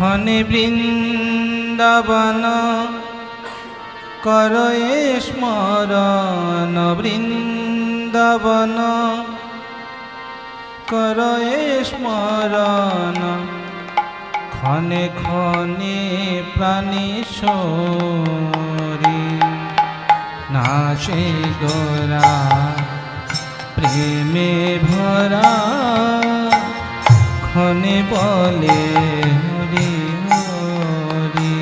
ক্ষণে বৃন্দাবন করয়ে স্মরণ বৃন্দাবন করয়ে স্মরণ ক্ষণে ক্ষণে প্রাণীশ্বরী নাচে গোরা প্রেমে ভরা ক্ষণে বলে হরি হরি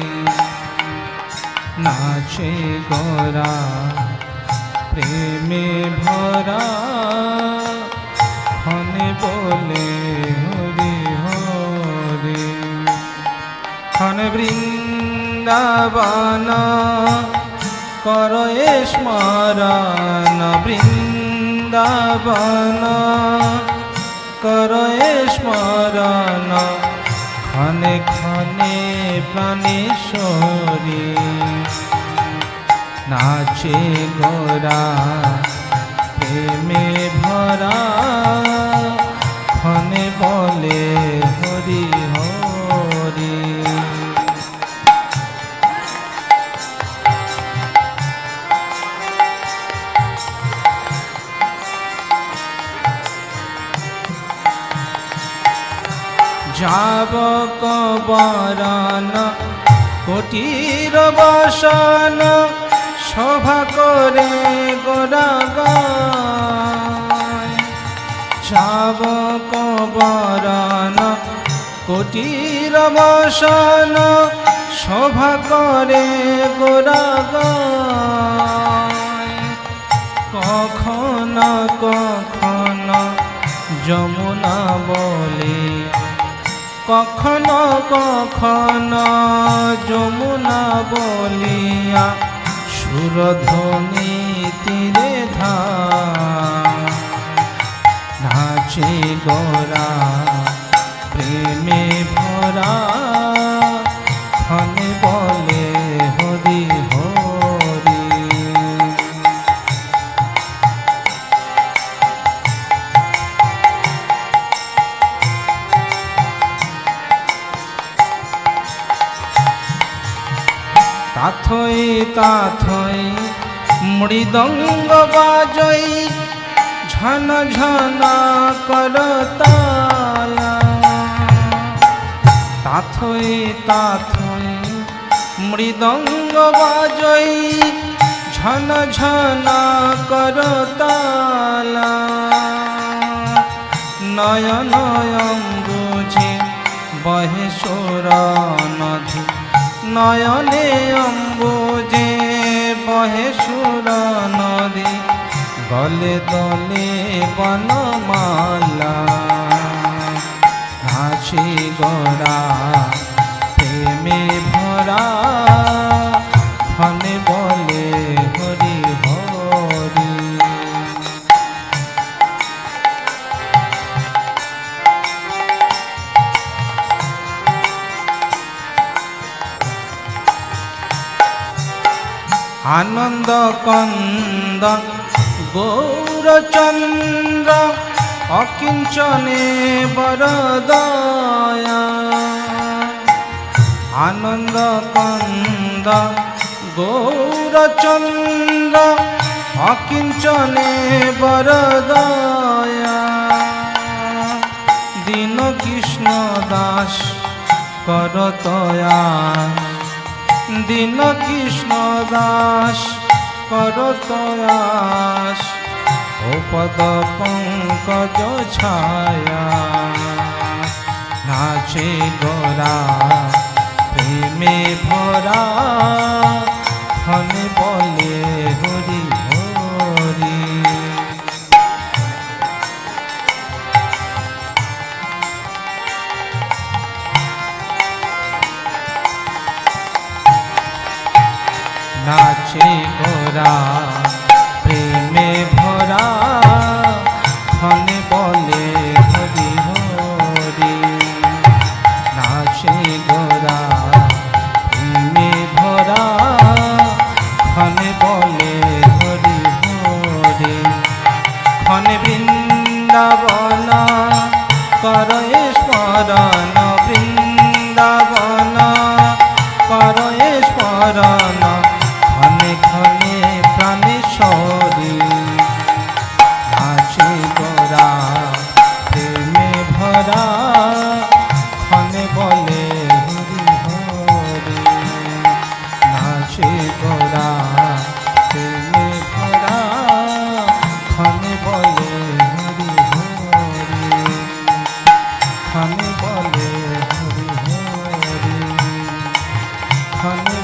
নাচে গোরা প্রেমে ভরা ক্ষণে বলে হরি হরি ক্ষণে বৃন্দাবন করয়ে স্মরণ বৃন্দাবন করয়ে স্মরণ ক্ষণে ক্ষণে প্রাণেশ্বরী নাচে গোরা প্রেমে ভরা ক্ষণে বলে হরি হরি যাবক বরণ কোটির বসন শোভা করে গোরাগায় যাবক বরণ কোটির বসন শোভা করে গোরাগায় কখন কখন যমুনা বলে কখনো কখনো যমুনা বলিয়া সুরধ্বনি তীরে নাচে গোরা প্রেমে ভরা ক্ষণে বলে হরি হরি তাথই তাথই মৃদঙ্গ বাজই ঝন ঝন করতালা তাথই তাথই মৃদঙ্গ বাজই ঝন ঝন করতালা নয়ন অম্বুজে বহে সুর নদী নয়নে অম্বুজে বহে সুর নদী গলে দলে বনমালা নাচে গোরা প্রেমে ভরা ক্ষণে বলে হরি হরি আনন্দ কন্দ গৌরচন্দ্র অকিঞ্চনে বরদয়া আনন্দ কন্দ গৌরচন্দ্র অকিঞ্চনে বরদয়া দীন কৃষ্ণ দাস করতয়া দীন কৃষ্ণ দাস করতয়াস ও পদ পঙ্কজ ছায়া নাচে গোরা প্রেমে ভরা ক্ষণে বলে হরি হরি নাচে গোরা প্রেমে ভরা ক্ষণে বলে হরি হরি নাচে গোরা প্রেমে ভরা ক্ষণে বলে হরি হরি ক্ষণে বৃন্দাবন করয়ে স্মরণ বৃন্দাবন নাচে গোরা প্রেমে ভরা ক্ষণে বলে হরি হরি নাচে গোরা প্রেমে ভরা ক্ষণে বলে হরি হরি ক্ষণে বলে হরি হরি ক্ষণে